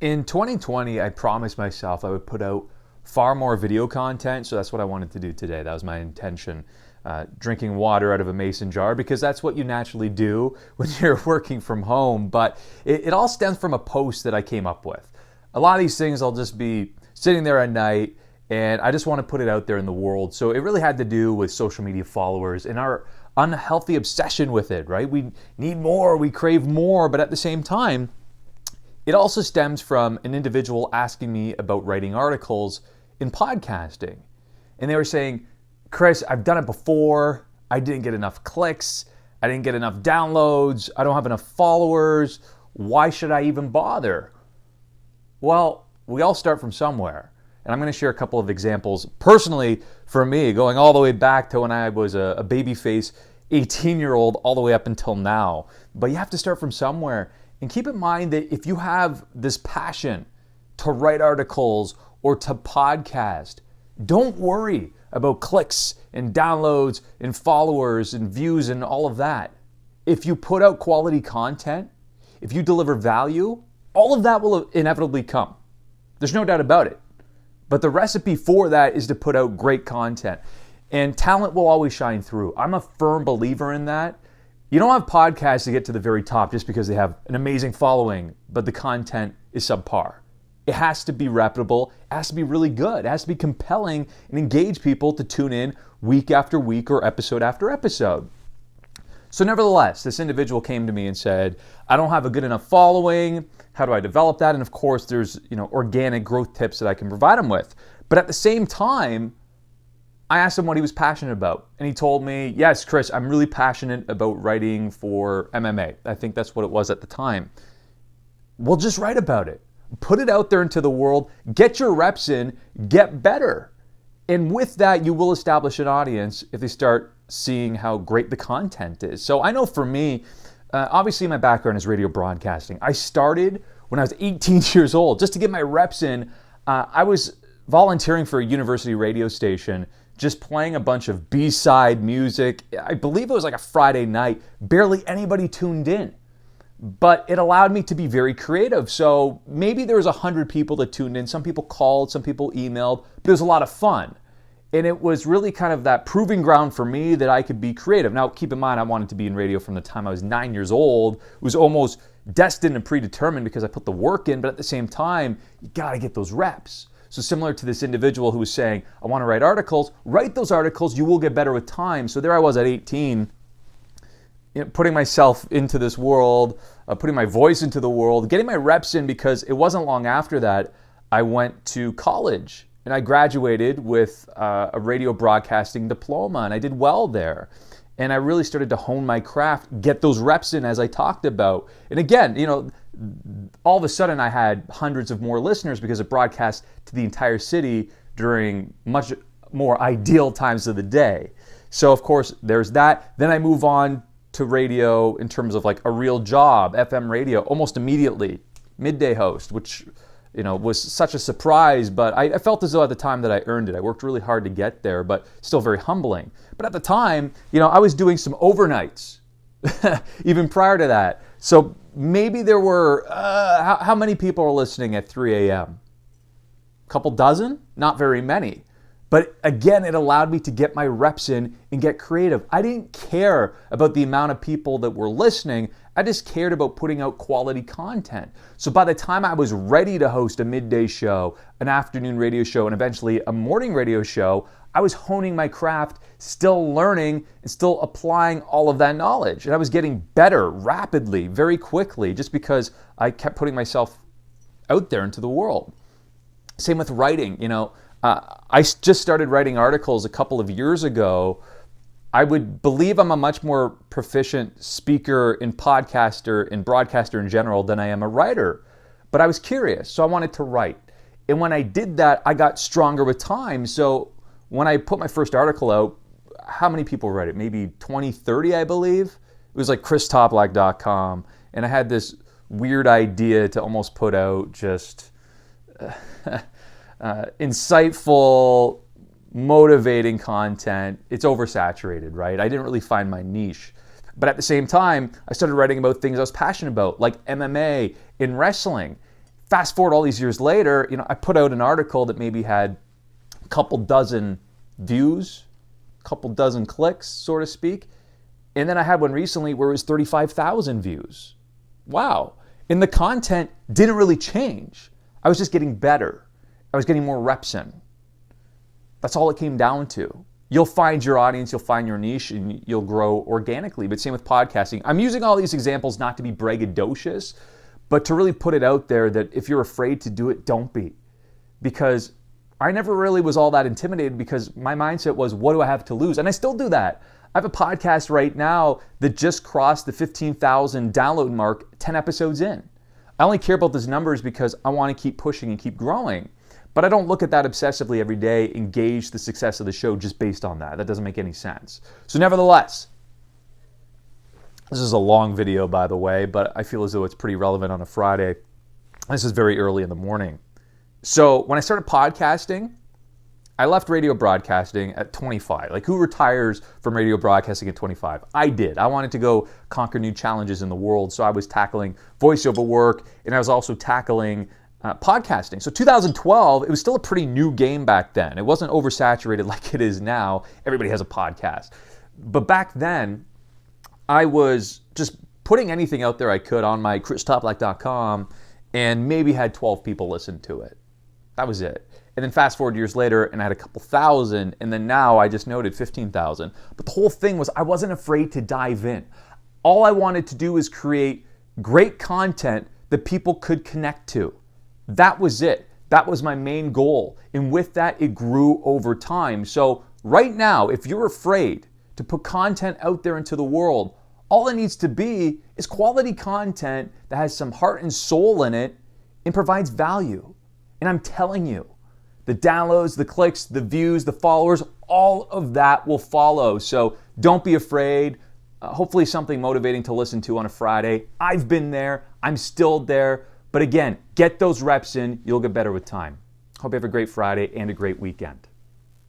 In 2020, I promised myself I would put out far more video content, so that's what I wanted to do today. That was my intention. Drinking water out of a mason jar, because that's what you naturally do when you're working from home. But it all stems from a post that I came up with. A lot of these things I'll just be sitting there at night, and I just want to put it out there in the world. So it really had to do with social media followers and our unhealthy obsession with it, right? We need more, we crave more, but at the same time, it also stems from an individual asking me about writing articles in podcasting. And they were saying, Chris, I've done it before. I didn't get enough clicks. I didn't get enough downloads. I don't have enough followers. Why should I even bother? Well, we all start from somewhere. And I'm going to share a couple of examples personally for me, going all the way back to when I was a babyface 18-year-old all the way up until now. But you have to start from somewhere. And keep in mind that if you have this passion to write articles or to podcast, don't worry about clicks and downloads and followers and views and all of that. If you put out quality content, if you deliver value, all of that will inevitably come. There's no doubt about it. But the recipe for that is to put out great content. And talent will always shine through. I'm a firm believer in that. You don't have podcasts to get to the very top just because they have an amazing following, but the content is subpar. It has to be reputable, it has to be really good, it has to be compelling and engage people to tune in week after week or episode after episode. So nevertheless, this individual came to me and said, I don't have a good enough following, how do I develop that? And of course, there's organic growth tips that I can provide him with. But at the same time, I asked him what he was passionate about. And he told me, yes, Chris, I'm really passionate about writing for MMA. I think that's what it was at the time. Well, just write about it. Put it out there into the world. Get your reps in. Get better. And with that, you will establish an audience if they start seeing how great the content is. So I know for me, obviously my background is radio broadcasting. I started when I was 18 years old. Just to get my reps in, I was volunteering for a university radio station, just playing a bunch of B-side music. I believe it was like a Friday night. Barely anybody tuned in. But it allowed me to be very creative. So maybe there was 100 people that tuned in. Some people called, some people emailed, but it was a lot of fun. And it was really kind of that proving ground for me that I could be creative. Now, keep in mind, I wanted to be in radio from the time I was 9 years old. It was almost destined and predetermined because I put the work in, but at the same time, you gotta get those reps. So similar to this individual who was saying, I want to write articles, write those articles, you will get better with time. So there I was at 18, putting myself into this world, putting my voice into the world, getting my reps in, because it wasn't long after that I went to college and I graduated with a radio broadcasting diploma, and I did well there. And I really started to hone my craft, get those reps in as I talked about. And again, all of a sudden I had hundreds of more listeners because it broadcast to the entire city during much more ideal times of the day. So of course there's that. Then I move on to radio in terms of like a real job, FM radio, almost immediately, midday host, which was such a surprise, but I felt as though at the time that I earned it. I worked really hard to get there, but still very humbling. But at the time, I was doing some overnights, even prior to that. So maybe there were, how many people are listening at 3 a.m.? A couple dozen? Not very many. But again, it allowed me to get my reps in and get creative. I didn't care about the amount of people that were listening. I just cared about putting out quality content. So by the time I was ready to host a midday show, an afternoon radio show, and eventually a morning radio show, I was honing my craft, still learning and still applying all of that knowledge. And I was getting better rapidly, very quickly, just because I kept putting myself out there into the world. Same with writing. I just started writing articles a couple of years ago. I would believe I'm a much more proficient speaker and podcaster and broadcaster in general than I am a writer. But I was curious, so I wanted to write. And when I did that, I got stronger with time. So when I put my first article out, how many people read it? Maybe 20, 30, I believe. It was like christoplack.com. And I had this weird idea to almost put out just insightful, motivating content. It's oversaturated, right? I didn't really find my niche. But at the same time, I started writing about things I was passionate about, like MMA and wrestling. fast forward all these years later, I put out an article that maybe had a couple dozen views, a couple dozen clicks, so to speak. And then I had one recently where it was 35,000 views. Wow. And the content didn't really change. I was just getting better. I was getting more reps in. That's all it came down to. You'll find your audience, you'll find your niche, and you'll grow organically. But same with podcasting. I'm using all these examples not to be braggadocious, but to really put it out there that if you're afraid to do it, don't be. Because I never really was all that intimidated because my mindset was, what do I have to lose? And I still do that. I have a podcast right now that just crossed the 15,000 download mark 10 episodes in. I only care about those numbers because I want to keep pushing and keep growing. But I don't look at that obsessively every day and gauge the success of the show just based on that. That doesn't make any sense. So nevertheless, this is a long video, by the way, but I feel as though it's pretty relevant on a Friday. This is very early in the morning. So when I started podcasting, I left radio broadcasting at 25. Like, who retires from radio broadcasting at 25? I did. I wanted to go conquer new challenges in the world, so I was tackling voiceover work, and I was also tackling podcasting. So 2012, it was still a pretty new game back then. It wasn't oversaturated like it is now. Everybody has a podcast. But back then, I was just putting anything out there I could on my Toplack.com and maybe had 12 people listen to it. That was it. And then fast forward years later and I had a couple thousand, and then now I just noted 15,000. But the whole thing was I wasn't afraid to dive in. All I wanted to do was create great content that people could connect to. That was it. That was my main goal. And with that, it grew over time. So right now, if you're afraid to put content out there into the world, all it needs to be is quality content that has some heart and soul in it and provides value. And I'm telling you, the downloads, the clicks, the views, the followers, all of that will follow. So don't be afraid. Hopefully something motivating to listen to on a Friday. I've been there. I'm still there. But again, get those reps in. You'll get better with time. Hope you have a great Friday and a great weekend.